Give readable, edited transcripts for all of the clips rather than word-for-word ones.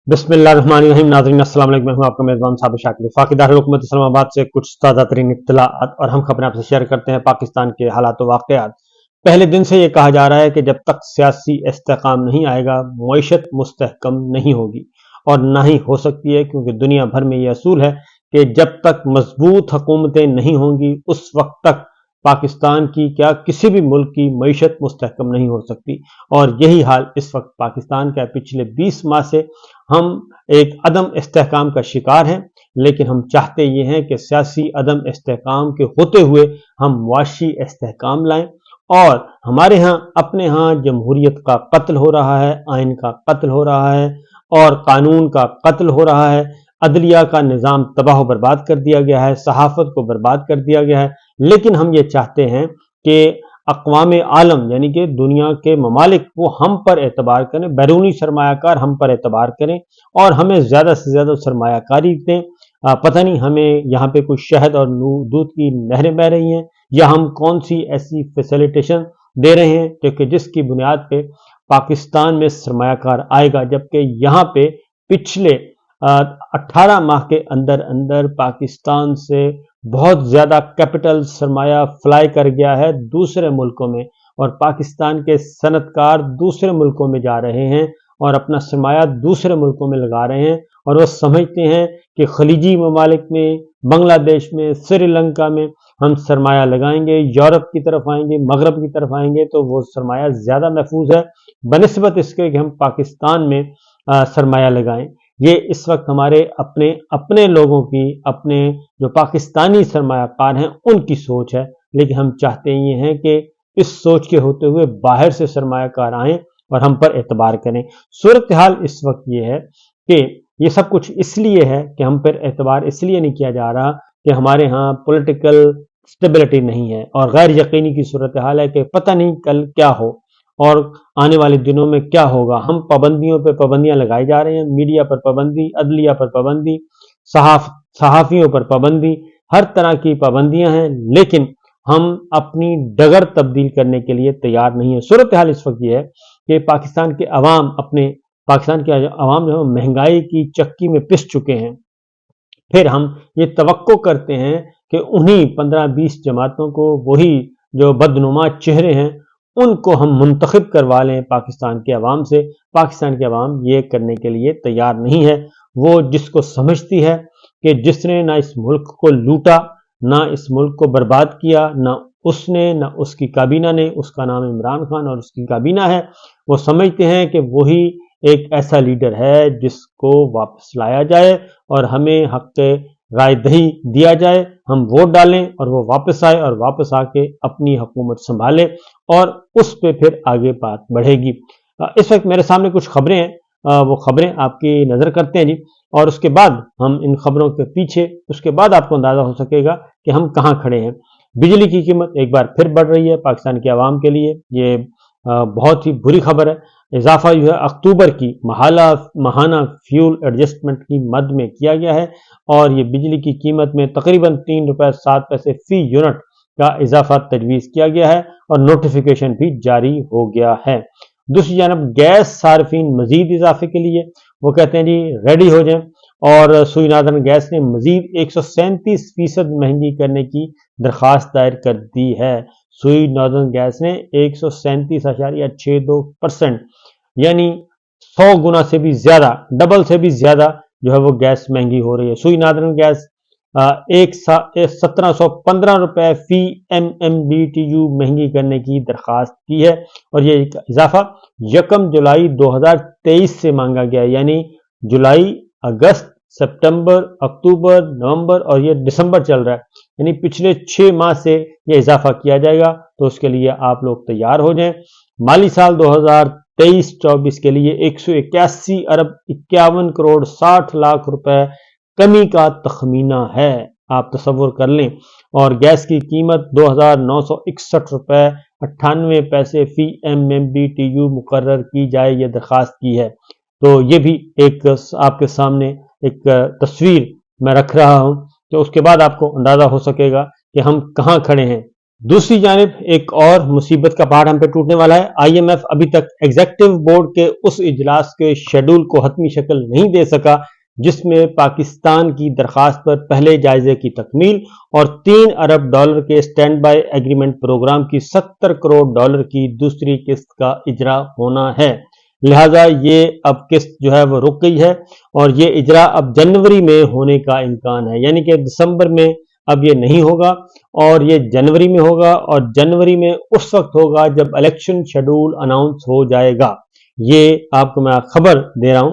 बिस्मिल्लाहिर्रहमानिर्रहीम। नाज़रीन अस्सलाम वालेकुम। मैं हूं आपका मेज़बान साबिर शाकिर। वफाकी दारुल हुकूमत इस्लामाबाद से कुछ ताज़ा तरीन इत्तलाआत और हम खबरें आपसे शेयर करते हैं पाकिस्तान के हालात व वाक़यात। पहले दिन से ये कहा जा रहा है कि जब तक सियासी इस्तेहकाम नहीं आएगा मईशत मुस्तहकम नहीं होगी और ना ही हो सकती है, क्योंकि दुनिया भर में ये असूल है कि जब तक मजबूत हुकूमतें नहीं होंगी उस वक्त तक पाकिस्तान की क्या किसी भी मुल्क की मईशत मुस्तहकम नहीं हो सकती। और यही हाल इस वक्त पाकिस्तान का पिछले 20 माह से हम एक अदम इस्तेहकाम का शिकार हैं, लेकिन हम चाहते ये हैं कि सियासी अदम इस्तेहकाम के होते हुए हम मुआशी इस्तेहकाम लाएं। और हमारे यहाँ अपने यहाँ जमहूरियत का कत्ल हो रहा है, आइन का कत्ल हो रहा है और कानून का कत्ल हो रहा है, अदलिया का निज़ाम तबाह बर्बाद कर दिया गया है, सहाफ़त को बर्बाद कर दिया गया है। लेकिन हम ये चाहते हैं कि अक़वाम आलम यानी कि दुनिया के ममालिक वो हम पर एतबार करें, बैरूनी सरमायाकार हम पर एतबार करें और हमें ज़्यादा से ज़्यादा सरमायाकारी दें। पता नहीं हमें यहाँ पे कोई शहद और दूध की नहरें बह रही हैं या हम कौन सी ऐसी फैसिलिटेशन दे रहे हैं क्योंकि जिसकी बुनियाद पे पाकिस्तान में सरमायाकार आएगा, जबकि यहाँ पे पिछले 18 माह के अंदर अंदर पाकिस्तान से बहुत ज़्यादा कैपिटल सरमाया फ्लाई कर गया है दूसरे मुल्कों में और पाकिस्तान के सनतकार दूसरे मुल्कों में जा रहे हैं और अपना सरमाया दूसरे मुल्कों में लगा रहे हैं और वो समझते हैं कि खलीजी ममालिक में, बांग्लादेश में, श्रीलंका में हम सरमाया लगाएंगे, यूरोप की तरफ आएंगे, मगरब की तरफ आएंगे तो वो सरमाया ज़्यादा महफूज है बनिस्बत इसके कि हम पाकिस्तान में सरमाया लगाएं। ये इस वक्त हमारे अपने अपने लोगों की, अपने जो पाकिस्तानी सरमायाकार हैं उनकी सोच है, लेकिन हम चाहते ये हैं कि इस सोच के होते हुए बाहर से सरमायाकार आएँ और हम पर एतबार करें। सूरत हाल इस वक्त ये है कि ये सब कुछ इसलिए है कि हम पर एतबार इसलिए नहीं किया जा रहा कि हमारे यहाँ पॉलिटिकल स्टेबिलिटी नहीं है और गैर यकीनी की सूरत हाल है कि पता नहीं कल क्या हो और आने वाले दिनों में क्या होगा। हम पाबंदियों पर पाबंदियां लगाई जा रहे हैं, मीडिया पर पाबंदी, अदलिया पर पाबंदी, सहाफ़ियों पर पाबंदी, हर तरह की पाबंदियां हैं, लेकिन हम अपनी डगर तब्दील करने के लिए तैयार नहीं है। सूरत हाल इस वक्त ये है कि पाकिस्तान के अवाम जो महंगाई की चक्की में पिस चुके हैं। फिर हम ये तवक्को करते हैं कि उन्हीं 15-20 जमातों को, वही जो बदनुमा चेहरे हैं, उनको हम मुंतखब करवा लें पाकिस्तान के अवाम से। पाकिस्तान के अवाम ये करने के लिए तैयार नहीं है। वो जिसको समझती है कि जिसने ना इस मुल्क को लूटा, ना इस मुल्क को बर्बाद किया, ना उसने ना उसकी काबीना ने, उसका नाम इमरान खान और उसकी काबीना है, वो समझते हैं कि वही एक ऐसा लीडर है जिसको वापस लाया जाए और हमें हक राय दही दिया जाए, हम वोट डालें और वो वापस आए और वापस आके अपनी हुकूमत संभाले और उस पे फिर आगे बात बढ़ेगी। इस वक्त मेरे सामने कुछ खबरें हैं, वो खबरें आपकी नज़र करते हैं जी, और उसके बाद हम इन खबरों के पीछे, उसके बाद आपको अंदाज़ा हो सकेगा कि हम कहाँ खड़े हैं। बिजली की कीमत एक बार फिर बढ़ रही है पाकिस्तान के अवाम के लिए, ये बहुत ही बुरी खबर है। इजाफा जो है अक्टूबर की माहाना फ्यूल एडजस्टमेंट की मद में किया गया है और ये बिजली की कीमत में तकरीबन 3 रुपये 7 पैसे फी यूनिट का इजाफा तजवीज़ किया गया है और नोटिफिकेशन भी जारी हो गया है। दूसरी जानब गैस सार्फिन मजीद इजाफे के लिए वो कहते हैं जी रेडी हो जाएं और सुई नादरन गैस ने मजीद 137% महंगी करने की दरख्वास्त दायर कर दी है। सुई नॉर्दर्न गैस ने 137.62% यानी 100 गुना से भी ज्यादा, डबल से भी ज्यादा जो है वो गैस महंगी हो रही है। सुई नॉर्दर्न गैस 1715 रुपए फी MMBTU महंगी करने की दरखास्त की है और ये इजाफा 1 जुलाई 2023 से मांगा गया है, यानी जुलाई, अगस्त, सितंबर, अक्टूबर, नवंबर और ये दिसंबर चल रहा है, यानी पिछले 6 माह से ये इजाफा किया जाएगा। तो उसके लिए आप लोग तैयार हो जाएं। माली साल 2023-24 के लिए 181 अरब 51 करोड़ 60 लाख रुपए कमी का तखमीना है, आप तसव्वुर कर लें। और गैस की कीमत 2961 रुपए 98 पैसे फी MMBTU मुकर्रर की जाए, ये दरखास्त की है। तो ये भी एक आपके सामने एक तस्वीर मैं रख रहा हूं, तो उसके बाद आपको अंदाजा हो सकेगा कि हम कहां खड़े हैं। दूसरी जानिब एक और मुसीबत का पहाड़ हम पे टूटने वाला है। IMF अभी तक एग्जीक्यूटिव बोर्ड के उस इजलास के शेड्यूल को हतमी शक्ल नहीं दे सका जिसमें पाकिस्तान की दरखास्त पर पहले जायजे की तकमील और $3 अरब के स्टैंड बाय एग्रीमेंट प्रोग्राम की $70 करोड़ की दूसरी किस्त का इजरा होना है। लिहाजा ये अब किस्त जो है वो रुक गई है और ये इजरा अब जनवरी में होने का इम्कान है, यानी कि दिसंबर में अब ये नहीं होगा और ये जनवरी में होगा और जनवरी में उस वक्त होगा जब इलेक्शन शेड्यूल अनाउंस हो जाएगा। ये आपको मैं खबर दे रहा हूं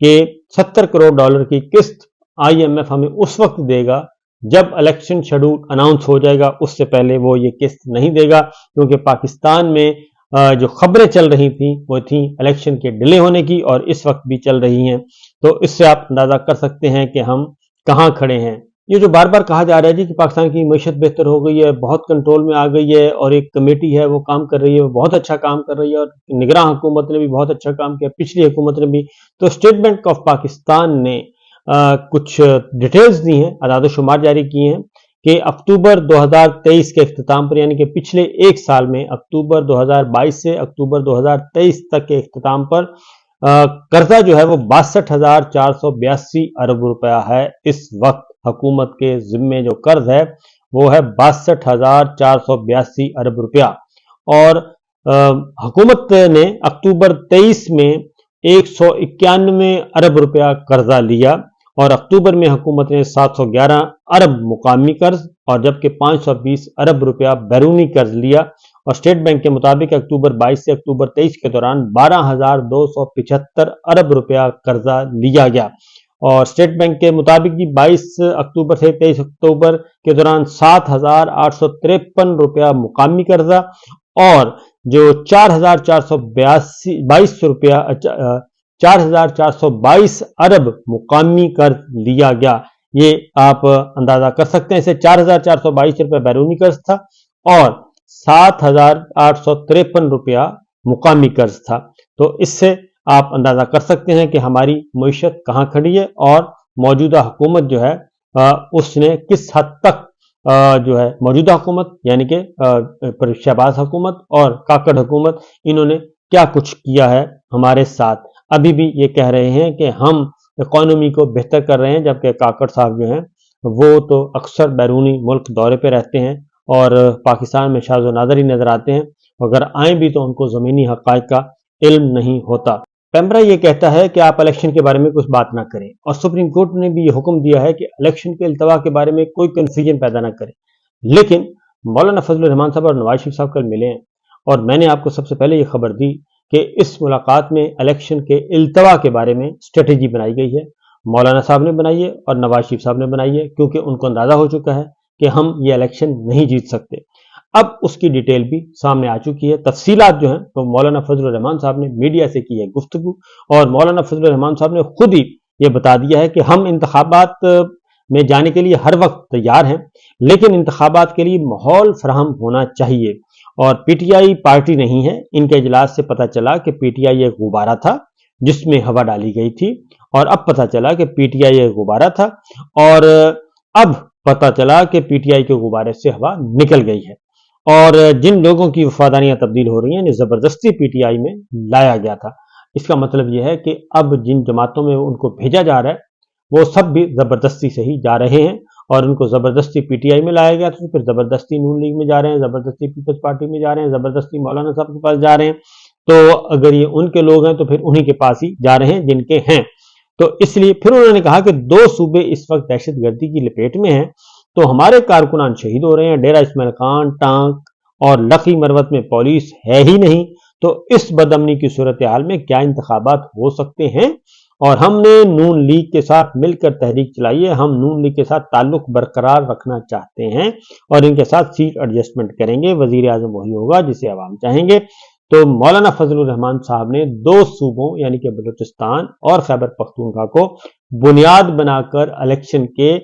कि $70 करोड़ की किस्त IMF हमें उस वक्त देगा जब इलेक्शन शेड्यूल अनाउंस हो जाएगा, उससे पहले वो ये किस्त नहीं देगा, क्योंकि पाकिस्तान में जो खबरें चल रही थी वो थी इलेक्शन के डिले होने की और इस वक्त भी चल रही हैं। तो इससे आप अंदाजा कर सकते हैं कि हम कहां खड़े हैं। ये जो बार बार कहा जा रहा है जी कि पाकिस्तान की मईशत बेहतर हो गई है, बहुत कंट्रोल में आ गई है और एक कमेटी है वो काम कर रही है, वो बहुत अच्छा काम कर रही है और निगरान हुकूमत ने भी बहुत अच्छा काम किया, पिछली हुकूमत ने भी। तो स्टेट बैंक ऑफ पाकिस्तान ने कुछ डिटेल्स दी हैं, अदाद शुमार जारी किए हैं कि अक्टूबर 2023 के इख्तिताम पर, यानी कि पिछले एक साल में अक्टूबर 2022 से अक्टूबर 2023 तक के इख्तिताम पर कर्जा जो है वो 62,482 अरब रुपया है। इस वक्त हुकूमत के जिम्मे जो कर्ज है वो है 62,482 अरब रुपया और हुकूमत ने अक्टूबर 23 में 191 अरब रुपया कर्जा लिया और अक्टूबर में हुकूमत ने 711 अरब मुकामी कर्ज और जबकि 520 अरब रुपया बैरूनी कर्ज लिया और स्टेट बैंक के मुताबिक अक्टूबर 22 से अक्टूबर 23 के दौरान 12,275 अरब रुपया कर्जा लिया गया और स्टेट बैंक के मुताबिक 22 अक्टूबर से 23 अक्टूबर के दौरान 7,853 रुपया मुकामी कर्जा और जो 4,422 अरब मुकामी कर्ज लिया गया। ये आप अंदाजा कर सकते हैं। इसे 4,422 रुपया बैरूनी कर्ज था और 7,853 रुपया मुकामी कर्ज था। तो इससे आप अंदाजा कर सकते हैं कि हमारी मईशत कहां खड़ी है और मौजूदा हुकूमत जो है उसने किस हद तक जो है मौजूदा हुकूमत यानी कि शहबाज हुकूमत और काकड़ हुकूमत, इन्होंने क्या कुछ किया है हमारे साथ। अभी भी ये कह रहे हैं कि हम इकोनॉमी को बेहतर कर रहे हैं, जबकि काकड़ साहब जो हैं वो तो अक्सर बैरूनी मुल्क दौरे पे रहते हैं और पाकिस्तान में शाज़ व नादर ही नजर आते हैं। अगर आए भी तो उनको ज़मीनी हक़ाइक़ का इल्म नहीं होता। पैमरा ये कहता है कि आप इलेक्शन के बारे में कुछ बात ना करें और सुप्रीम कोर्ट ने भी ये हुक्म दिया है कि इलेक्शन के इल्तवा के बारे में कोई कन्फ्यूजन पैदा ना करें। लेकिन मौलाना फजल रहमान साहब और नवाज शरीफ साहब कल मिले हैं और मैंने आपको सबसे पहले ये खबर दी कि इस मुलाकात में इलेक्शन के इल्तवा के बारे में स्ट्रेटेजी बनाई गई है। मौलाना साहब ने बनाई है और नवाज शरीफ साहब ने बनाई है, क्योंकि उनको अंदाजा हो चुका है कि हम ये इलेक्शन नहीं जीत सकते। अब उसकी डिटेल भी सामने आ चुकी है। तफसीलात जो हैं तो मौलाना फजल रहमान साहब ने मीडिया से की है गुफ्तगू और मौलाना फजल रहमान साहब ने खुद ही ये बता दिया है कि हम इंतखाबात में जाने के लिए हर वक्त तैयार हैं, लेकिन इंतखाबात के लिए माहौल फराहम होना चाहिए और पीटीआई पार्टी नहीं है। इनके इजलास से पता चला कि पीटीआई एक गुब्बारा था जिसमें हवा डाली गई थी और अब पता चला कि पीटीआई एक गुब्बारा था और अब पता चला कि पीटीआई के गुब्बारे से हवा निकल गई है और जिन लोगों की वफादारियां तब्दील हो रही हैं जबरदस्ती पीटीआई में लाया गया था। इसका मतलब यह है कि अब जिन जमातों में उनको भेजा जा रहा है वो सब भी जबरदस्ती से ही जा रहे हैं और उनको जबरदस्ती पीटीआई में लाया गया था, फिर जबरदस्ती नून लीग में जा रहे हैं, जबरदस्ती पीपल्स पार्टी में जा रहे हैं, जबरदस्ती मौलाना साहब के पास जा रहे हैं। तो अगर ये उनके लोग हैं तो फिर उन्हीं के पास ही जा रहे हैं जिनके हैं। तो इसलिए फिर उन्होंने कहा कि 2 सूबे इस वक्त दहशत गर्दी की लपेट में हैं, तो हमारे कारकुनान शहीद हो रहे हैं। डेरा इस्माइल खान, टांक और लखी मरवत में पुलिस है ही नहीं, तो इस बदअमनी की सूरत हाल में क्या इंतखाबात हो सकते हैं। और हमने नून लीग के साथ मिलकर तहरीक चलाई है, हम नून लीग के साथ ताल्लुक बरकरार रखना चाहते हैं और इनके साथ सीट एडजस्टमेंट करेंगे, वजीर आजम वही होगा जिसे अवाम चाहेंगे। तो मौलाना फजलुर रहमान साहब ने 2 सूबों यानी कि बलूचिस्तान और खैबर पख्तूनख्वा को बुनियाद बनाकर इलेक्शन के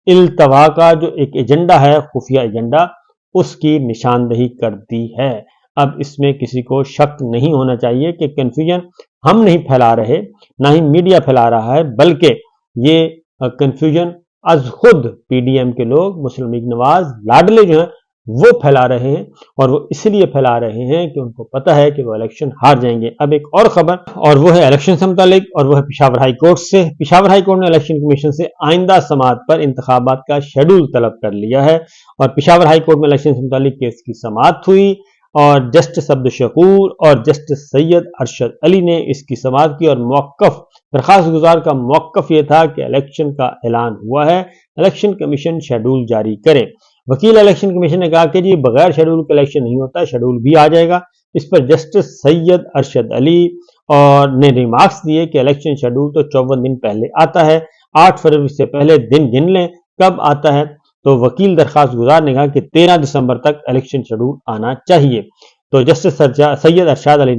इल्तवा का जो एक एजेंडा है, खुफिया एजेंडा, उसकी निशानदही कर दी है। अब इसमें किसी को शक नहीं होना चाहिए कि कंफ्यूजन हम नहीं फैला रहे, ना ही मीडिया फैला रहा है, बल्कि ये कंफ्यूजन आज खुद पीडीएम के लोग, मुस्लिम लीग नवाज, लाडले जो हैं وہ پھیلا رہے ہیں، اور وہ اس لیے پھیلا رہے ہیں کہ ان کو پتہ ہے کہ وہ الیکشن ہار جائیں گے۔ اب ایک اور خبر، اور وہ ہے الیکشن سے متعلق، اور وہ ہے پشاور ہائی کورٹ سے۔ پشاور ہائی کورٹ نے الیکشن کمیشن سے آئندہ سماعت پر انتخابات کا شیڈول طلب کر لیا ہے، اور پشاور ہائی کورٹ میں الیکشن سے متعلق کیس کی سماعت ہوئی، اور جسٹس عبدالشکور اور جسٹس سید ارشد علی نے اس کی سماعت کی، اور موقف درخواست گزار کا موقف یہ تھا کہ الیکشن کا اعلان ہوا ہے، الیکشن کمیشن شیڈول جاری کرے۔ وکیل الیکشن کمیشن نے کہا کہ جی بغیر شیڈول کے الیکشن نہیں ہوتا، شیڈول بھی آ جائے گا۔ اس پر جسٹس سید ارشد علی اور نے ریمارکس دیے کہ الیکشن شیڈول تو 54 دن پہلے آتا ہے، 8 فروری سے پہلے دن گن لیں کب آتا ہے۔ تو وکیل درخواست گزار نے کہا کہ 13 دسمبر تک الیکشن شیڈول آنا چاہیے۔ تو جسٹس سید ارشد علی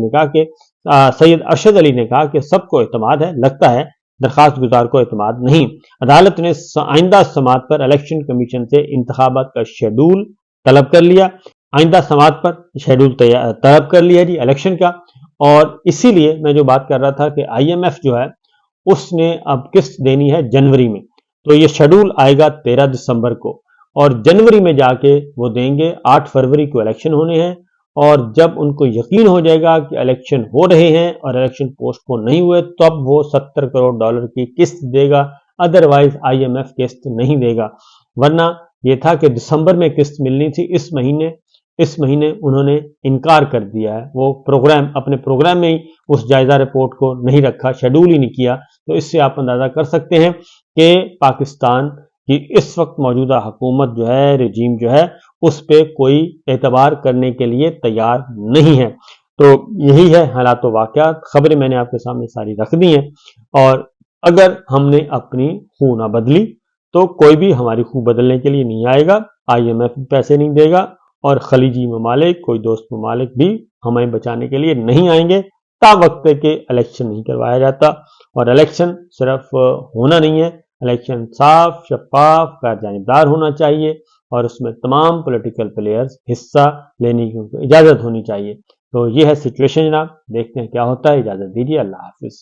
نے کہا کہ سب کو اعتماد ہے، لگتا ہے درخواست گزار کو اعتماد نہیں۔ عدالت نے آئندہ سماعت پر الیکشن کمیشن سے انتخابات کا شیڈول طلب کر لیا، آئندہ سماعت پر شیڈول طلب کر لیا جی الیکشن کا، اور اسی لیے میں جو بات کر رہا تھا کہ آئی ایم ایف جو ہے اس نے اب قسط دینی ہے جنوری میں، تو یہ شیڈول آئے گا 13 دسمبر کو، اور جنوری میں جا کے وہ دیں گے۔ 8 فروری کو الیکشن ہونے ہیں، اور جب ان کو یقین ہو جائے گا کہ الیکشن ہو رہے ہیں اور الیکشن پوسٹ پون نہیں ہوئے، تب وہ $70 کروڑ کی قسط دے گا، ادروائز آئی ایم ایف قسط نہیں دے گا۔ ورنہ یہ تھا کہ دسمبر میں قسط ملنی تھی، اس مہینے انہوں نے انکار کر دیا ہے، وہ اپنے پروگرام میں ہی اس جائزہ رپورٹ کو نہیں رکھا، شیڈول ہی نہیں کیا۔ تو اس سے آپ اندازہ کر سکتے ہیں کہ پاکستان کی اس وقت موجودہ حکومت جو ہے، رجیم جو ہے، اس پہ کوئی اعتبار کرنے کے لیے تیار نہیں ہے۔ تو یہی ہے حالات و واقعات، خبریں میں نے آپ کے سامنے ساری رکھ دی ہیں، اور اگر ہم نے اپنی خو نہ بدلی تو کوئی بھی ہماری خو بدلنے کے لیے نہیں آئے گا، آئی ایم ایف پیسے نہیں دے گا، اور خلیجی ممالک، کوئی دوست ممالک بھی ہمیں بچانے کے لیے نہیں آئیں گے۔ تا وقت کے الیکشن نہیں کروایا جاتا، اور الیکشن صرف ہونا نہیں ہے، الیکشن صاف، شفاف، غیر جانبدار ہونا چاہیے، اور اس میں تمام پولیٹیکل پلیئرز حصہ لینے کی اجازت ہونی چاہیے۔ تو یہ ہے سچویشن جناب، دیکھتے ہیں کیا ہوتا ہے۔ اجازت دیجیے، اللہ حافظ۔